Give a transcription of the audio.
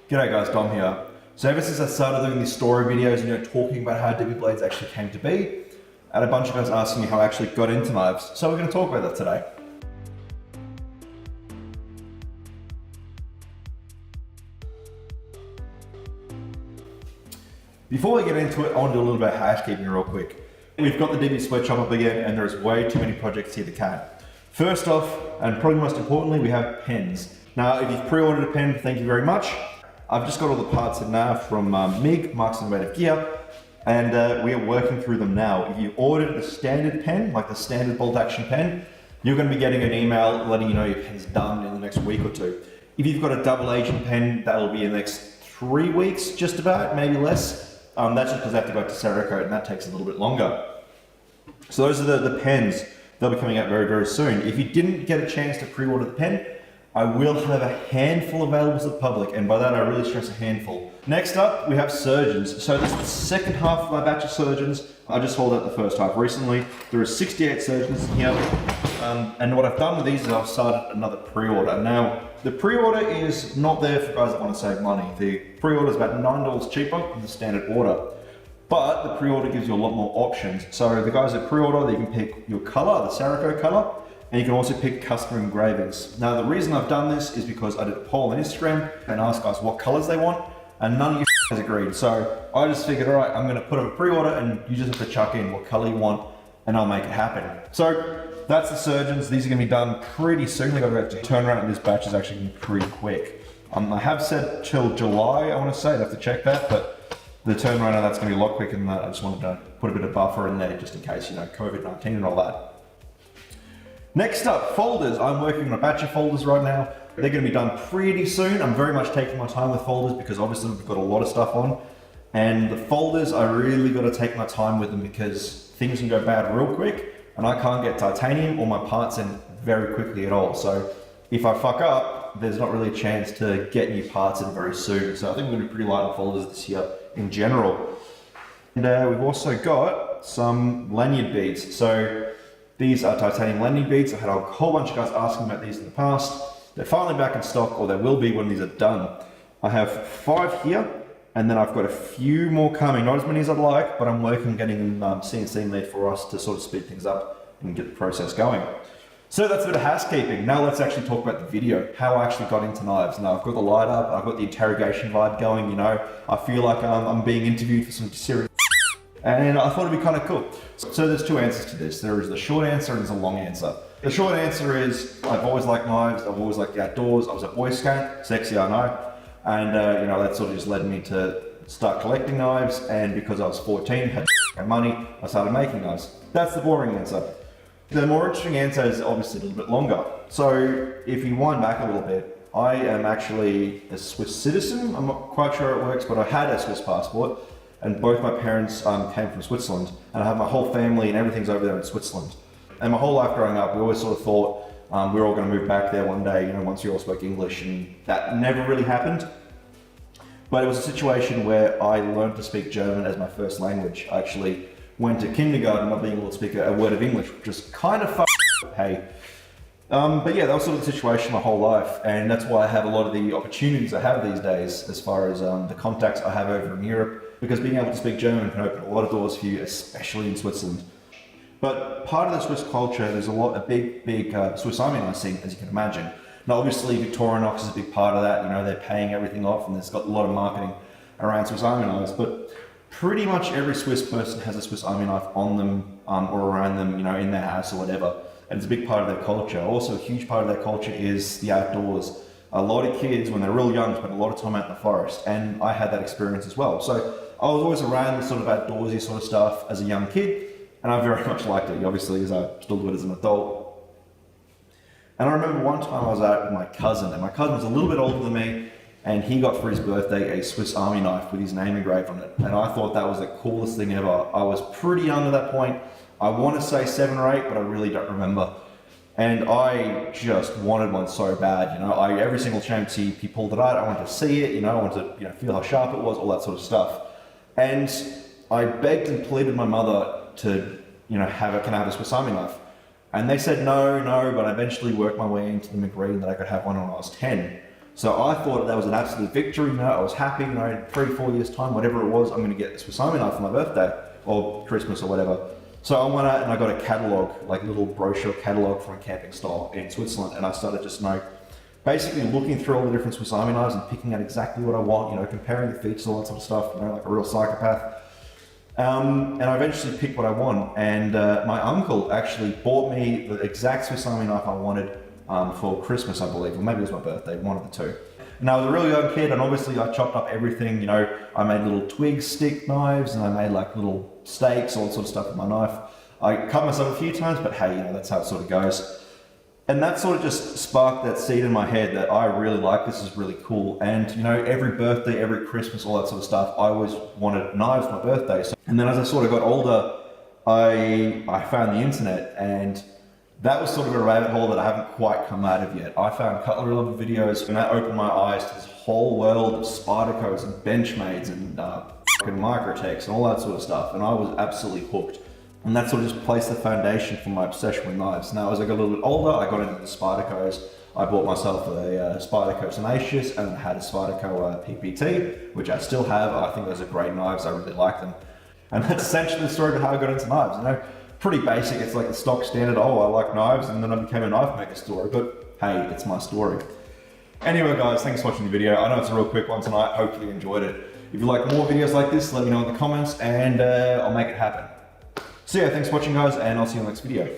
G'day guys, Dom here. So ever since I started doing these story videos, talking about how Dippy Blades actually came to be, I had a bunch of guys asking me how I actually got into knives. So we're going to talk about that today. Before we get into it, I want to do a little bit of housekeeping real quick. We've got the Dippy sweatshop up again, and there's way too many projects here to count. First off, and probably most importantly, we have pens. Now, if you've pre-ordered a pen, thank you very much. I've just got all the parts in now from MIG, Marks Innovative Gear, and we are working through them now. If you ordered the standard pen, like the standard bolt action pen, you're going to be getting an email letting you know your pen's done in the next week or two. If you've got a double agent pen, that'll be in the next 3 weeks, just about, maybe less. That's just because I have to go to Cerakote, and that takes a little bit longer. So those are the pens. They'll be coming out very, very soon. If you didn't get a chance to pre-order the pen, I will have a handful available to the public, and by that I really stress a handful. Next up, we have surgeons. So this is the second half of my batch of surgeons. I just hauled out the first half recently. There are 68 surgeons in here, and what I've done with these is I've started another pre-order. Now, the pre-order is not there for guys that want to save money. The pre-order is about $9 cheaper than the standard order, but the pre-order gives you a lot more options. So the guys that pre-order, you can pick your color, the Cerakote color, and you can also pick custom engravings. Now, the reason I've done this is because I did a poll on Instagram and asked guys what colors they want, and none of you has agreed. So I just figured, all right, I'm gonna put up a pre-order and you just have to chuck in what color you want and I'll make it happen. So that's the surgeons. These are gonna be done pretty soon. They've got to turn around, and this batch is actually gonna be pretty quick. I have said till July, I wanna say, I'd have to check that, but the turnaround on that's gonna be a lot quicker than that. I just wanted to put a bit of buffer in there just in case, COVID-19 and all that. Next up, folders. I'm working on a batch of folders right now. They're going to be done pretty soon. I'm very much taking my time with folders because obviously we've got a lot of stuff on. And the folders, I really got to take my time with them because things can go bad real quick, and I can't get titanium or my parts in very quickly at all. So if I fuck up, there's not really a chance to get new parts in very soon. So I think we're going to be pretty light on folders this year in general. And we've also got some lanyard beads. So these are titanium lanyard beads. I had a whole bunch of guys asking about these in the past. They're finally back in stock, or they will be when these are done. I have 5 here, and then I've got a few more coming. Not as many as I'd like, but I'm working on getting them CNC made for us to sort of speed things up and get the process going. So that's a bit of housekeeping. Now let's actually talk about the video, how I actually got into knives. Now I've got the light up, I've got the interrogation vibe going, I feel like I'm being interviewed for some serious and I thought it'd be kind of cool. So there's 2 answers to this. There is the short answer and there's a long answer. The short answer is I've always liked knives, I've always liked the outdoors. I was a Boy Scout, sexy I know, and that sort of just led me to start collecting knives, and because I was 14, had money, I started making knives. That's the boring answer. The more interesting answer is obviously a little bit longer. So if you wind back a little bit, I am actually a Swiss citizen. I'm not quite sure how it works, but I had a Swiss passport. And both my parents came from Switzerland, and I have my whole family and everything's over there in Switzerland. And my whole life growing up, we always sort of thought we were all going to move back there one day, once we all spoke English, and that never really happened. But it was a situation where I learned to speak German as my first language. I actually went to kindergarten not being able to speak a word of English, which is kind of hey. But yeah, that was sort of the situation my whole life, and that's why I have a lot of the opportunities I have these days as far as the contacts I have over in Europe, because being able to speak German can open a lot of doors for you, especially in Switzerland. But part of the Swiss culture, there's a big Swiss Army knife scene, as you can imagine. Now obviously Victorinox is a big part of that, they're paying everything off, and there's got a lot of marketing around Swiss Army knives, but pretty much every Swiss person has a Swiss Army knife on them or around them, in their house or whatever. And it's a big part of their culture. Also, a huge part of their culture is the outdoors. A lot of kids, when they're real young, spend a lot of time out in the forest, and I had that experience as well. So I was always around the sort of outdoorsy sort of stuff as a young kid, and I very much liked it, obviously, as I still do it as an adult. And I remember one time I was out with my cousin, and my cousin was a little bit older than me, and he got for his birthday a Swiss Army knife with his name engraved on it. And I thought that was the coolest thing ever. I was pretty young at that point. I want to say 7 or 8, but I really don't remember. And I just wanted one so bad, every single chance he pulled it out, I wanted to see it, I wanted to feel how sharp it was, all that sort of stuff. And I begged and pleaded my mother to, can I have a Swiss Army knife? And they said no, but I eventually worked my way into them agreeing that I could have one when I was 10. So I thought that was an absolute victory. You know, I was happy. You know, in 3-4 years time, whatever it was, I'm going to get this Swiss Army knife for my birthday or Christmas or whatever. So I went out and I got a catalog, like a little brochure catalog from a camping style in Switzerland, and I started just, you know, basically looking through all the different Swiss Army knives and picking out exactly what I want, you know, comparing the features, all that sort of stuff, you know, like a real psychopath. And I eventually picked what I want, and my uncle actually bought me the exact Swiss Army knife I wanted for Christmas, I believe, or maybe it was my birthday, one of the two. And I was a really young kid, and obviously I chopped up everything, you know, I made little twig stick knives, and I made like little steaks, all that sort of stuff with my knife. I cut myself a few times, but hey, you know, that's how it sort of goes. And that sort of just sparked that seed in my head that I really like, this is really cool. And you know, every birthday, every Christmas, all that sort of stuff, I always wanted knives for my birthday. So, and then as I sort of got older, I found the internet, and that was sort of a rabbit hole that I haven't quite come out of yet. I found cutlery level videos, and that opened my eyes to this whole world of Spydercos and Benchmades and Microtechs and all that sort of stuff. And I was absolutely hooked. And that sort of just placed the foundation for my obsession with knives. Now, as I got a little bit older, I got into the Spydercos. I bought myself a Spyderco Tenacious and had a Spyderco PPT, which I still have. I think those are great knives. I really like them. And that's essentially the story of how I got into knives. You know, pretty basic. It's like the stock standard, oh, I like knives, and then I became a knife maker story. But hey, it's my story. Anyway, guys, thanks for watching the video. I know it's a real quick one tonight. Hopefully you enjoyed it. If you like more videos like this, let me know in the comments, and I'll make it happen. So yeah, thanks for watching, guys, and I'll see you in the next video.